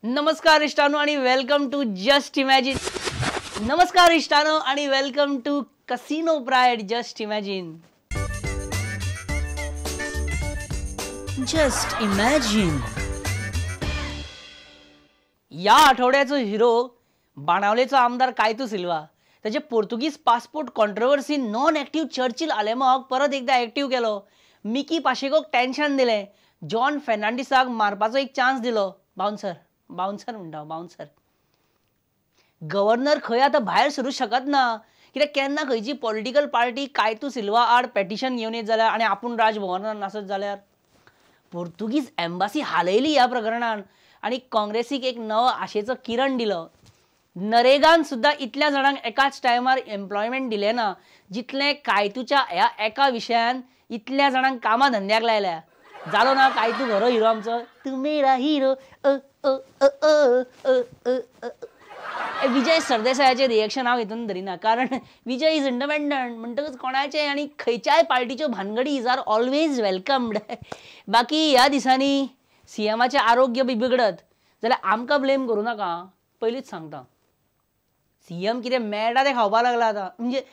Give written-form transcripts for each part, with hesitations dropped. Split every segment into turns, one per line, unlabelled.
नमस्कार इष्टानो आणि वेलकम टू जस्ट इमॅजिन. नमस्कार इष्टानो आणि welcome to casino pride just imagine. Just imagine. या आठवड्याचा हिरो बाणावलेचा आमदार कायतू सिल्वा. त्याचे Portuguese passport controversy non active Churchill आले मग परत एकदा ऍक्टिव्ह केलो. मिकी पाशेकोक टेन्शन दिले. जॉन फेर्नांडिसाक मारपाचो एक चान्स दिलो. बाउन्सर म्हणटा बाउन्सर. गव्हर्नर खंय आता भायर सरूं शकत ना कित्याक केन्ना खंयची पॉलिटिकल पार्टी कायतू सिल्वा आड पेटिशन घेवन येत जाल्यार आनी आपूण राजभवनात नासत जाल्यार. पोर्तुगीज एम्बासी हालयली ह्या प्रकरणान आनी काँग्रेसीक एक नवो आशेचो किरण दिलो. नरेगान सुद्धा इतल्या जाणांक एकाच टायमार एम्प्लॉयमेंट दिले ना जितले कायतूच्या ह्या एका विशयान इतल्या जाणांक कामा धंद्याक लायल्या. जालो ना कायतू घरो हिरो आमचो. तू मेरा हिरो. विजय सरदेसायाचे रिएक्शन हांव हितून धरिना कारण विजय इज इंडिपेंडंट म्हणटकच कोणाचे आनी खंयच्याय पार्टीच्यो भानगडी इज आर ऑलवेज वेलकम्ड. बाकी ह्या दिसांनी सीएमाचें आरोग्य बी बिगडत जाल्यार आमकां ब्लेम करूं नाका. पयलींच सांगता सीएम कितें मेळटा तें खावपाक लागला आतां. म्हणजे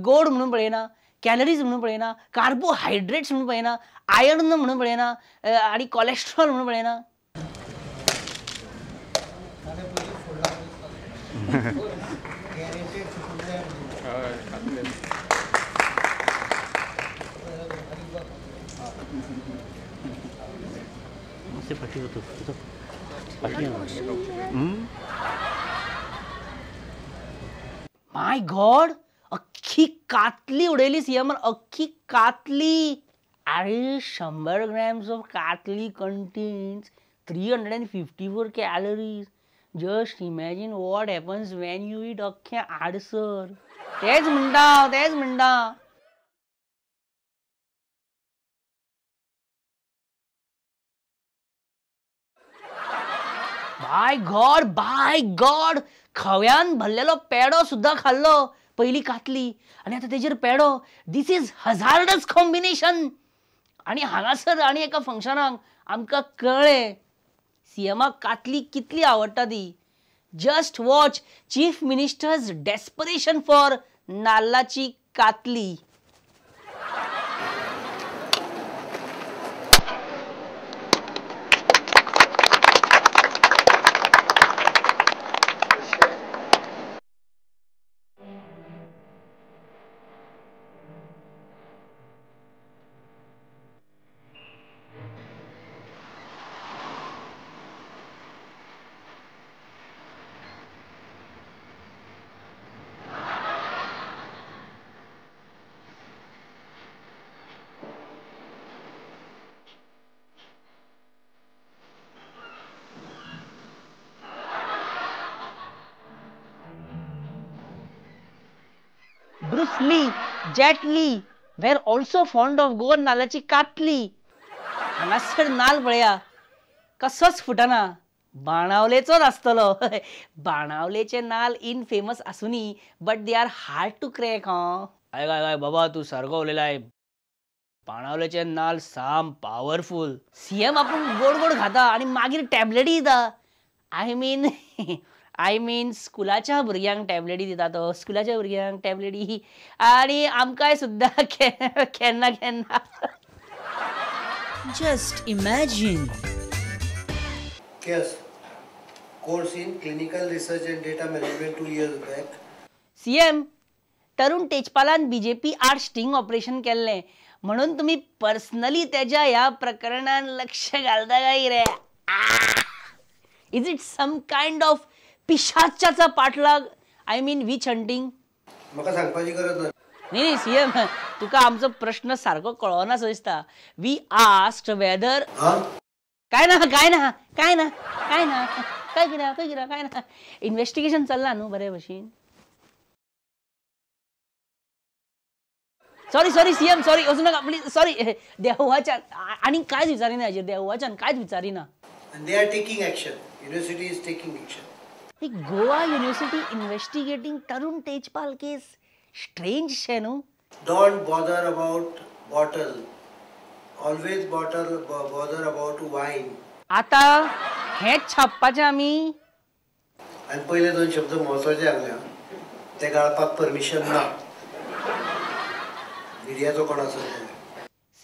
गोड म्हणून पळयना, कॅलरीज म्हणून पळयना, कार्बोहायड्रेट्स म्हणून पळयना, आयर्न म्हणून पळयना आनी कोलेस्ट्रॉल म्हणून पळयना. माय गॉड, अख्खी कातली उडयली सीएमान. अख्खी कातली. अरे 100 grams of katli contains 354 calories. Just imagine what happens when you eat अख्खें आडसर. तेच म्हणटा. बाय गॉड खव्यान भरलेलो पेडो सुद्धा खाल्लो. पहिली कातली आणि आता तेजेर पेडो. दिस इज हजार्डस कॉम्बिनेशन. आणि हांगासर आनी एका फंक्शनाक आमकां कळ्ळें सीएमाक कातली कितली आवडटा ती. Just watch chief minister's desperation for नाल्लाची katli. Bruce Lee, Jet Li were also fond of Goan नाल्लाची कातली. हांगासर नाल पळया कसोच फुटना. बाणावलेचोच आसतलो. बाणावलेचे नाल इन फेमस आसुनी but they are hard to crack. काय बाबा तू सारको उलयलाय. बाणावलेचे नाल साम पॉवरफुल. सीएम आपूण गोड गोड खाता आणि मागीर टॅबलेटी दिता. आय मीन स्कुलाच्या भुरग्यांक टॅबलेटी दिता तो. स्कुलाच्या भुरग्यांक टॅबलेटी आणि आमकांय सुद्धा केन्ना केन्ना. Just imagine.
Yes. Course in clinical research and data management 2 years back.
CM तरुण तेजपालान बीजेपी आड स्टिंग ऑपरेशन केल्लें म्हणून तुम्ही पर्सनली त्याच्या ह्या प्रकरणात लक्ष घालता काय रे? Is it some kind of पिशाचाचा पाठलाग? I mean witch hunting?
म्हाका सांगपाची गरज ना.
नाही सीएम तुका आमचो प्रश्न सारको कळोना सो दिसता. We asked whether. काय ना इन्व्हेस्टिगेशन चल्ला न्हू बरे भशेन. सॉरी सीएम सॉरी असं नका प्लीज. सॉरी देवाच्यान आणि कांयच विचारिना हाजेर. देवाच्यान कांयच विचारिना.
And they are taking action. University is taking action.
Goa university investigating तरुण तेजपाल केस. स्ट्रेंज शे न्हू.
Don't bother about bottle. Always bother about wine.
आता हेच छापपाचें आमी.
आणि पहिले 2 शब्द महत्वाचे हांगा ते घालपाक परमिशन ना. मिडियाचो कोण आसा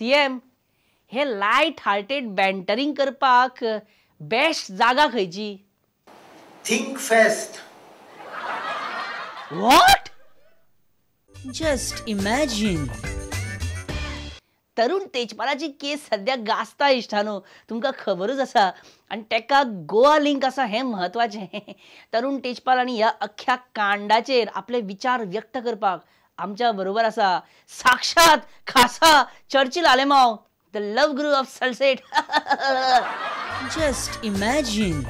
सीएम हे लायट हार्टेड बॅन्टरिंग करपाक बेस्ट जागा खंयची?
Think fest.
What?
Just imagine.
तरुण तेजपालाची केस सध्या गाजता इश्टानो, तुमकां खबरूच आसा. आनी तेका गोवा लिंक आसा हें म्हत्वाचें. तरुण तेजपाल आनी ह्या अख्ख्या कांडाचेर आपले विचार व्यक्त करपाक आमच्या बरोबर आसा साक्षात खासा Churchill Alemao, the love guru of Salcete.
Just imagine.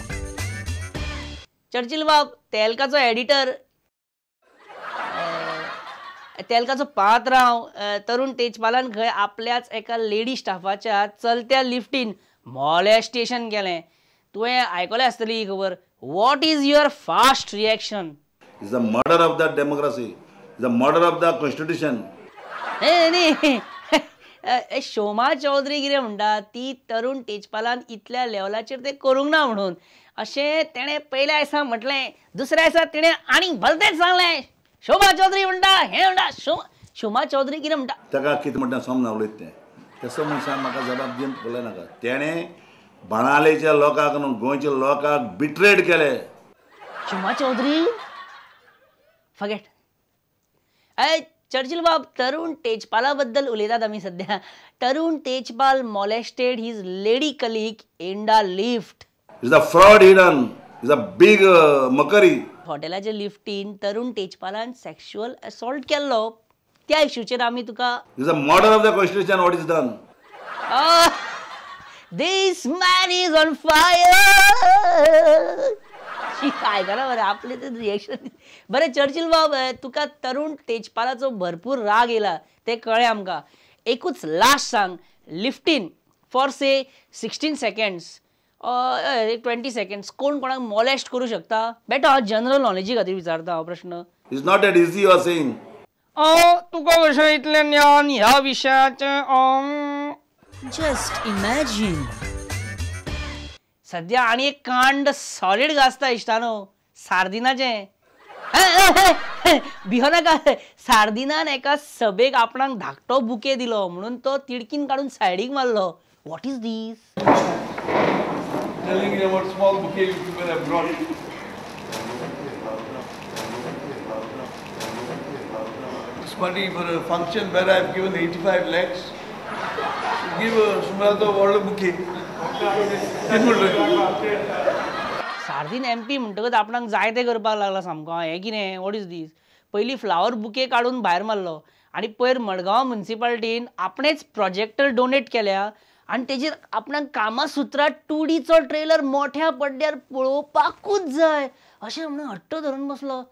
Churchill बाब, तेलकाचो एडिटर, तेलकाचो पात्रांव. तरुण तेजपालान खंय आपल्याच एका लेडी स्टाफाच्या चलत्या लिफ्टीन मॉलेस्टेशन केलें. तुवें आयकलें आसतली ही खबर. What is your fast reaction?
It's the murder of the democracy. It's the murder of the constitution.
न्ही शोमा चौधरी कितें म्हणटा ती तरुण तेजपालान इतल्या लेवलाचेर ते करूंक ना म्हणून. अशें तेणें पयल्या दिसा म्हटलें, दुसऱ्या दिसा तेणें आनीक भलतेंच सांगलें. शोमा चौधरी म्हणटा हें म्हणटा. शोमा चौधरी कितें म्हणटा
ताका कितें म्हणटा समजना उलयत तें. तसो मनशान म्हाका जबाब दिवन पळय नाका. तेणें बाणावलेच्या लोकांक न्हू गोंयच्या लोकांक बिट्रेड केले.
शोमा चौधरी फगेट. चर्चिल बाब, तरुण तेजपाला बद्दल उलयतात आमी सध्या. Tarun Tejpal molested his lady colleague in the lift.
It's a fraud he done. It's a big mockery.
हॉटेलाच्या लिफ्टीन तरुण तेजपालान सेक्शुअल असॉल्ट केल्लो. त्या इश्यूचेर आमी तुका
It's a murder of the constitution what is done.
This man is on fire. आयकला बरें आपले ते रिएक्शन. बरें चर्चिल बाब, तुका तरुण तेजपालाचो भरपूर राग येयला ते कळ्ळें आमकां. एकूच लास्ट सांग, लिफ्टीन फॉर से 16 सेकंड्स 20 सेकंड्स कोण कोणाक मॉलेस्ट करू शकता? बेटा जनरल नॉलेजी खातीर विचारता हो प्रश्न.
It's not that easy you are saying.
तुका कशें इतलें ज्ञान ह्या विशयाचें?
Just imagine.
सध्या आनी एक कांड सॉलिड गाजता इश्टानो, सार्दिनाचें. भियो नाका. सार्दिनान एका सभेक आपणाक धाकटो बुके दिलो म्हणून तो तिडकीन काडून सायडीक मारलो. What is this?
Telling you about small bouquet you could have brought. It's money for a function where I've given 85 lakhs. Give Sumrata a water bouquet.
Sardine MP म्हणटकच आपणाक जाय ते करपाक लागला सामको. हें कितें? वॉट इज दीस? पयलीं फ्लावर बुके काडून भायर मारलो आनी पयर मडगांव म्युनिसिपालिटीन आपणेच प्रोजेक्टर डोनेट केल्या आनी तेजेर आपणाक कामासुत्रा 2Dचो ट्रेलर मोठ्या पड्ड्यार पळोवपाकूच जाय अशें म्हणून हट्ट धरून बसलो.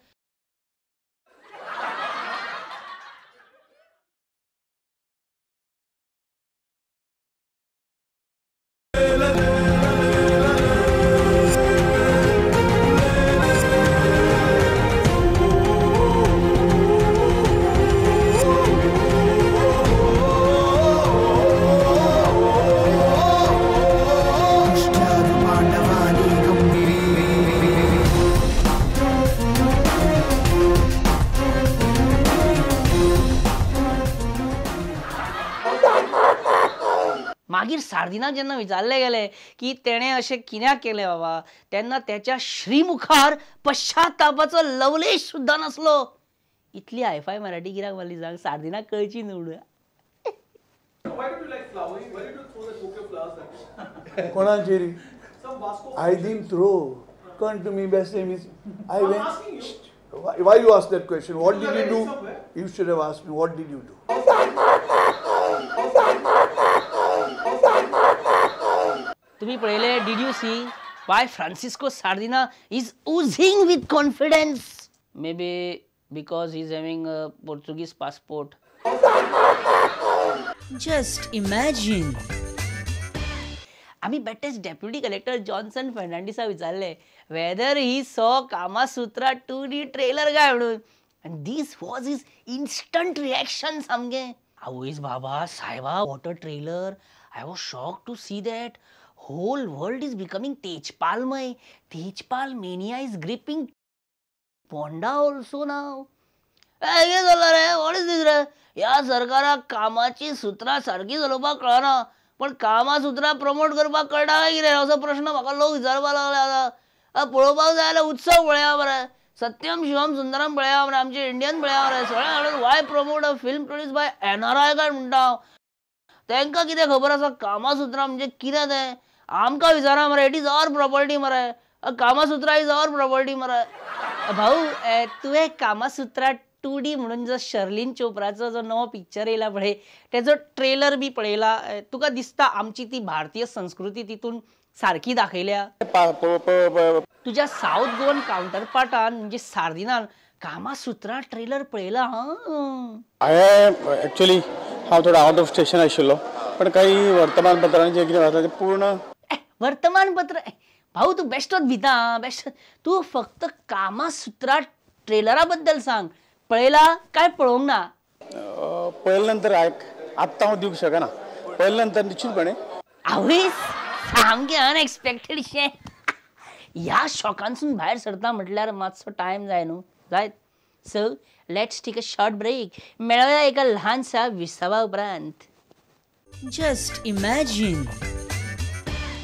मागीर सार्दिनाक जेन्ना विचारले गेले की तेणें अशें कित्याक केलें बाबा, तेन्ना त्याच्या श्रीमुखार पश्चातापाचो लवलेश सुद्दां नासलो. इतली हायफाय मराठी कित्याक मारली सांग? सार्दिनाक कळची न्हू.
Konanjeri. I didn't throw. Come to me, best name is. I went. Why you asked that question? What did you do? You should have asked me. What did you do?
तुम्ही पळयले? Did you see why Francisco Sardina is oozing with confidence? Maybe because he's having a Portuguese passport.
Just imagine.
आम्ही बेटेस्ट deputy collector Johnson फर्नांडिसा विचारले whether he saw Kama Sutra 2D trailer काय म्हणून. And this was his instant reaction सामके. आवयस बाबा सायबा, what a trailer. I was shocked to see that. whole world is becoming Tejpalmay. Tejpal mania is gripping Ponda also now. काय झालं रे? What is दिस रे? या सरकाराक कामाची सुत्रा सारखी चलोवपाक कळना, पण कामासुत्रा प्रमोट करपाक कळटा काय कितें असो प्रश्न म्हाका लोक विचारपाक लागले आतां. पळोवपाक जाय जाल्यार उत्सव पळया मरे, सत्यम शिवम सुंदरम पळया मरे, आमचे इंडियन पळया मरे. सगळे हाडून Y promote a film produce by NRI काय म्हणटा हांव. तांकां कितें खबर आसा कामासुत्रा म्हणजे कितें तें? आमकां विचारा मरे. इट इज आवर प्रॉपर्टी मरे. कामासुत्रा इज आवर प्रॉपर्टी मरे. भाऊ तुवें कामासुत्रा 2D म्हणून जो शर्लिन चोप्राचो जो नवो पिक्चर येयला पळय तेजो ट्रेलर बी पळयला. तुका दिसता आमची ती भारतीय संस्कृती तितून सारकी दाखयल्या? तुज्या साऊथ गोवन काउंटर पार्टान म्हणजे सार्दिनान कामासुत्रा ट्रेलर पळयला?
ॲक्च्युली हांव थोडो आउट ऑफ स्टेशन आशिल्लो, पण काही वर्तमानपत्रांनी जे कितें जाता तें पूर्ण
वर्तमानपत्र. भाऊ तू बेश्टोच भिता बेश्ट. तू फक्त कामासुत्रा ट्रेलरा बद्दल सांग. पळयला काय पळोवंक ना?
पळयल्या नंतर आत्तां हांव दिवंक शकना. पळयल्या नंतर निश्चितपणे
आवय सामकें अनएक्सपेक्टेड शें. ह्या शॉकांसून भायर सरता म्हटल्यार मातसो टायम जाय न्हू जायत. So let's take a short break. मेळुया एका ल्हानशा विसावा उपरांत.
Just imagine.